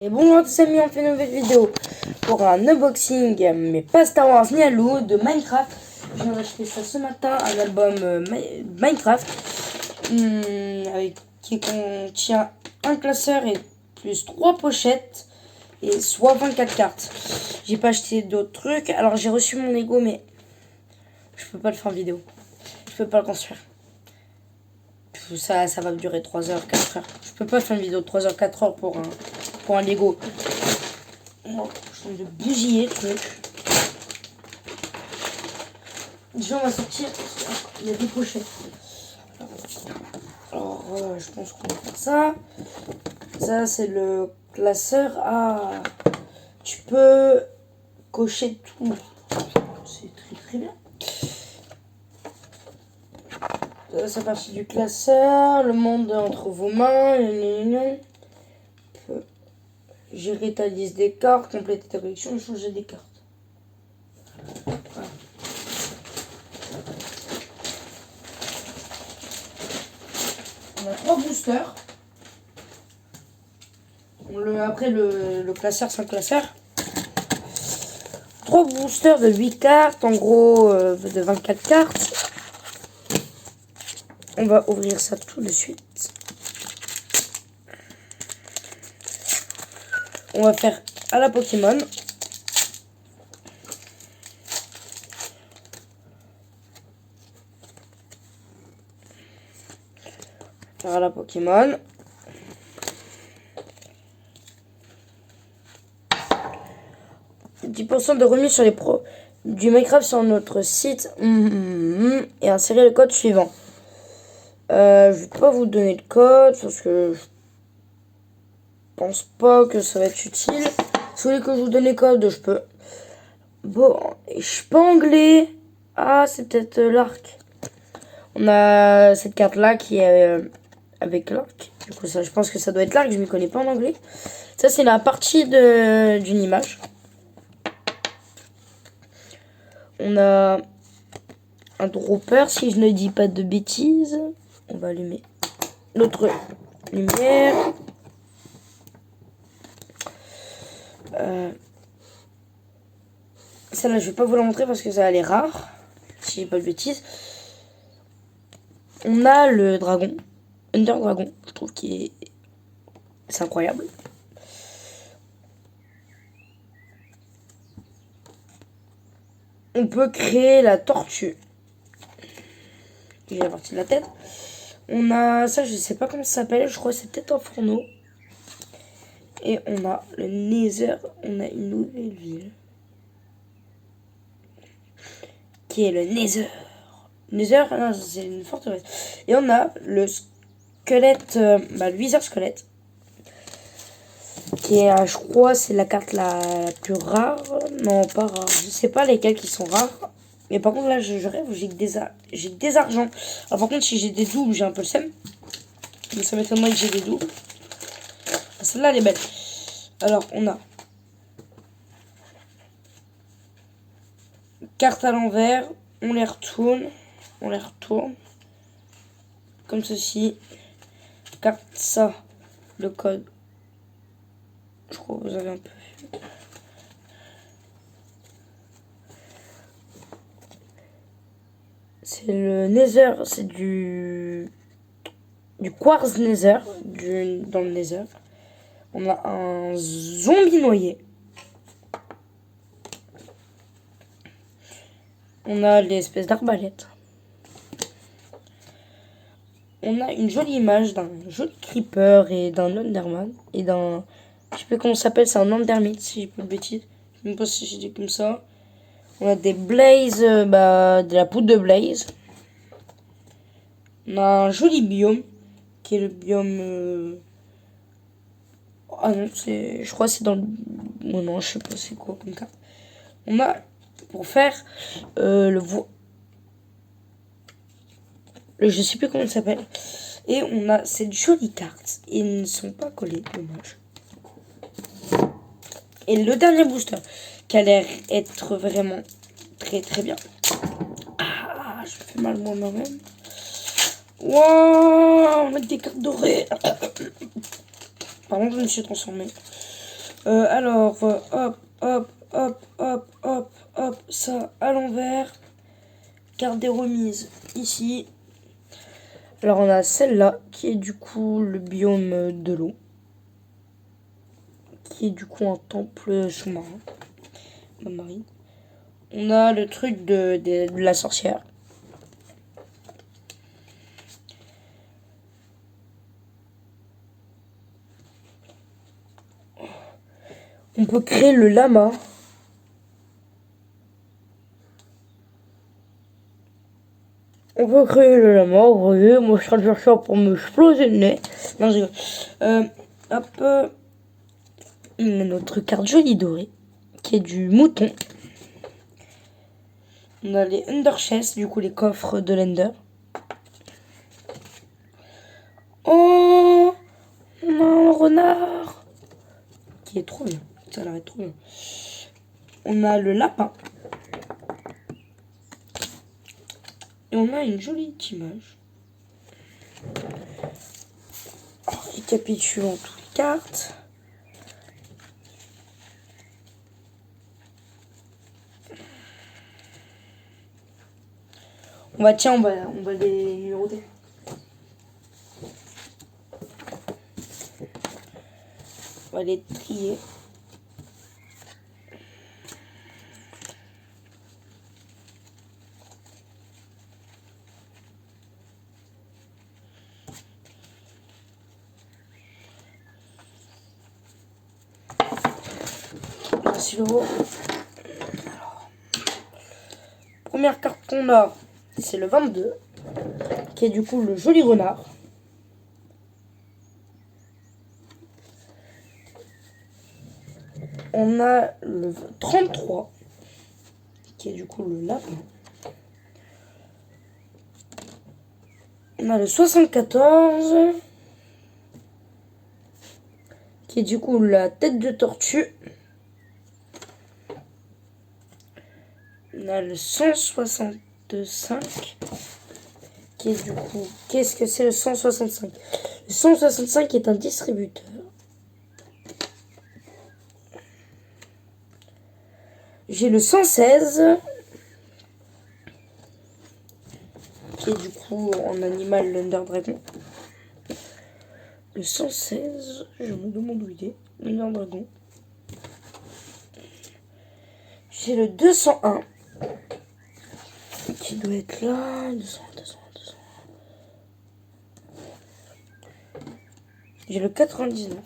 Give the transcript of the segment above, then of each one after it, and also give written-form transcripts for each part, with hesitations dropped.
Et bonjour à tous amis, on fait une nouvelle vidéo pour un unboxing, mais pas Star Wars ni Halo, de Minecraft. Je viens d'acheter ça ce matin, un album Minecraft qui contient un classeur et plus 3 pochettes et soit 24 cartes. J'ai pas acheté d'autres trucs, alors j'ai reçu mon Lego mais je peux pas le faire en vidéo. Je peux pas le construire. Ça va me durer 3 heures, 4 heures. Je peux pas faire une vidéo de 3 heures, 4 heures pour un Lego. Oh, je tombe de bugiller le truc. Déjà on va sortir. Il y a des pochettes. Alors je pense qu'on va faire ça. Ça c'est le classeur. Ah, tu peux cocher tout. C'est très bien. Ça fait partie du classeur. Le monde entre vos mains. Gérer ta liste des cartes, compléter ta collection et changer des cartes. Voilà. On a 3 boosters. Après le classeur, c'est un classeur. 3 boosters de 8 cartes, en gros de 24 cartes. On va ouvrir ça tout de suite. On va faire à la Pokémon. Faire à la Pokémon. « 10% de remise sur les pros du Minecraft sur notre site et insérer le code suivant. » Je vais pas vous donner le code parce que je pense pas que ça va être utile. Si vous voulez que je vous donne les codes, je peux. Bon, je suis pas anglais. Ah, c'est peut-être l'arc. On a cette carte là qui est avec l'arc. Du coup, ça, je pense que ça doit être l'arc. Je m'y connais pas en anglais. Ça, c'est la partie d'une image. On a un dropper, si je ne dis pas de bêtises. On va allumer l'autre lumière. Celle-là, je vais pas vous la montrer parce que ça elle est rare. Si je dis pas de bêtises. On a le dragon. Under Dragon. Je trouve qu'il c'est incroyable. On peut créer la tortue. J'ai la partie de la tête. On a ça, je sais pas comment ça s'appelle. Je crois que c'est peut-être un fourneau. Et on a le Nether. On a une nouvelle ville. Qui est le Nether. Nether, non, c'est une forteresse. Et on a le squelette, le Wither squelette. Qui est, je crois, c'est la carte la plus rare. Non, pas rare. Je sais pas lesquelles qui sont rares. Mais par contre, là, je rêve, j'ai que des argents. Alors, par contre, si j'ai des doubles, j'ai un peu le seum. Mais ça m'étonnerait que j'ai des doubles. Celle-là, elle est belle. Alors, on a carte à l'envers. On les retourne. On les retourne. Comme ceci. Carte ça. Le code. Je crois que vous avez un peu vu. C'est le Nether. C'est du quartz Nether. Dans le Nether. On a un zombie noyé. On a l'espèce d'arbalète. On a une jolie image d'un joli creeper et d'un Enderman. Et d'un... Je sais pas comment ça s'appelle, c'est un Endermite si j'ai pas de bêtises. Je sais même pas si j'ai dit comme ça. On a des Blaze, de la poudre de Blaze. On a un joli biome. Qui est le biome... Ah non, c'est... Je crois que c'est dans le... Oh non, je sais pas c'est quoi comme carte. On a... Pour faire je sais plus comment ça s'appelle. Et on a cette jolie carte. Ils ne sont pas collés, dommage. Et le dernier booster, qui a l'air être vraiment très bien. Ah, je me fais mal moi-même. Wow, on a des cartes dorées. Pardon, je me suis transformé. Hop, ça à l'envers. Carte des remises ici. Alors on a celle-là qui est du coup le biome de l'eau. Qui est du coup un temple sous-marin. Marine. On a le truc de la sorcière. On peut créer le lama. On peut créer le lama, vous voyez, moi je serais de faire ça pour me exploser le nez. Non, je rigole. Hop. On a notre carte jolie dorée, qui est du mouton. On a les Underchests, du coup les coffres de l'Ender. Oh, on a un renard qui est trop bien. Ça a l'air trop bien. On a le lapin. Et on a une jolie image. Récapitulons toutes les cartes. On va les numéroter. On va les trier. Merci l'euro. Alors, première carte qu'on a, c'est le 22, qui est du coup le joli renard. On a le 33, qui est du coup le lapin. On a le 74, qui est du coup la tête de tortue. On a le 165, qui est du coup... Qu'est-ce que c'est le 165? Le 165 est un distributeur. J'ai le 116, qui est du coup en animal l'Under Dragon. Le 116, je me demande où il est, l'Under Dragon. J'ai le 201, qui doit être là. 200. J'ai le 99.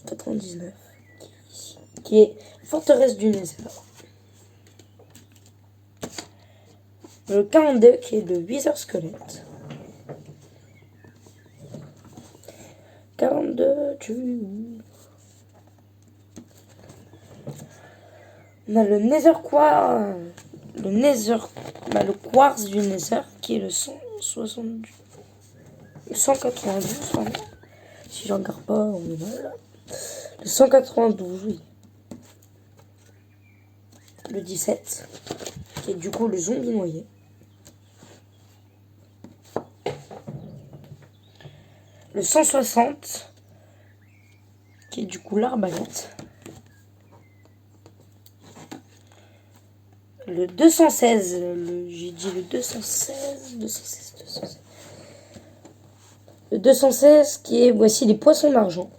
99, qui est forteresse du Nether. Le 42, qui est le Wither Squelette. 42, on a le Nether Quartz, le Quartz du Nether, qui est le 172, 192, pardon. Si j'en regarde pas, on est mal. Le 192, oui. Le 17, qui est du coup le zombie noyé. Le 160, qui est du coup l'arbalète. Le 216, j'ai dit le 216. Le 216 qui est, voici les poissons d'argent.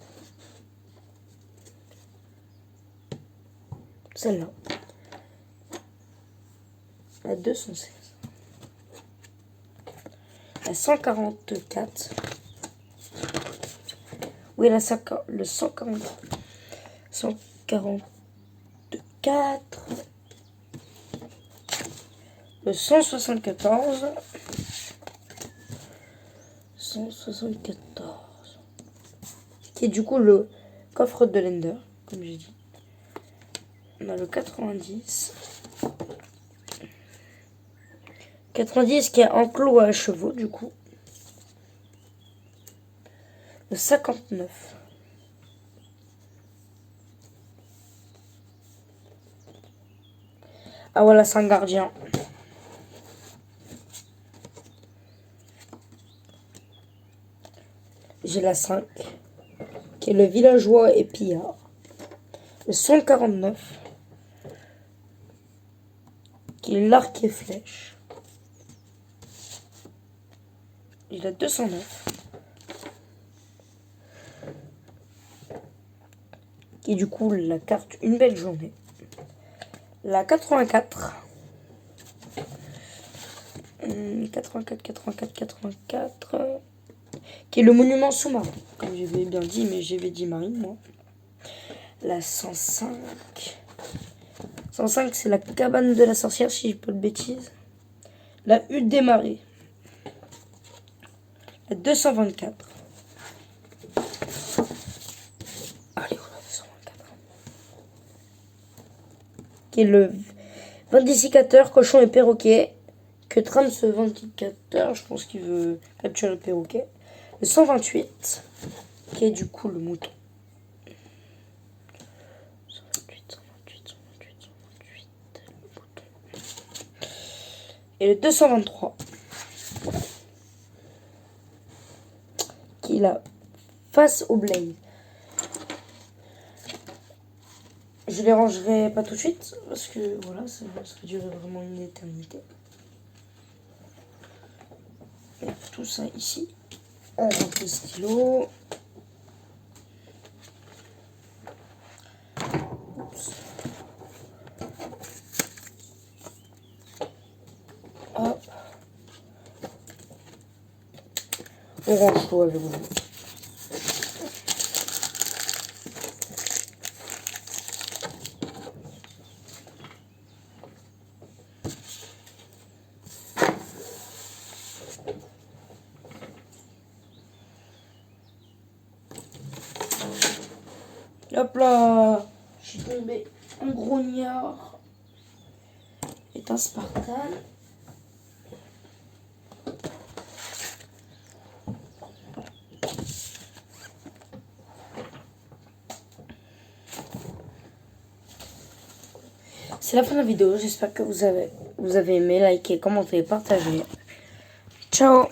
Celle-là. La 216. La 144. Oui, le 144. 144. Le 174. 174. Qui est du coup le coffre de l'Ender, comme j'ai dit. On a le 90. 90 qui est enclos à chevaux, du coup. Le 59. Ah voilà, c'est un gardien. j'ai la 5, qui est le villageois et pillard. Le 149, qui est l'arc et flèche. J'ai la 209, qui est du coup la carte Une belle journée. La 84, 84, qui est le monument sous-marin, comme j'avais bien dit, mais j'avais dit marine, moi. La 105, 105, c'est la cabane de la sorcière, si je dis pas de bêtises. La hutte des marées. La 224. Allez, on a 224. Qui est le vindicateur, cochon et perroquet. Que trame ce vindicateur? Je pense qu'il veut capturer le perroquet. Le 128, qui est du coup le mouton. 128, le mouton. Et le 223, qui est la face au blaze. Je les rangerai pas tout de suite, parce que voilà, ça va durer vraiment une éternité. Et tout ça ici. On rentre le stylo. Oups. Hop. On range tout avec vous. Hop là, je suis tombé en grognard. Et un Spartan. C'est la fin de la vidéo. J'espère que vous avez aimé, likez, commentez, partagez. Ciao.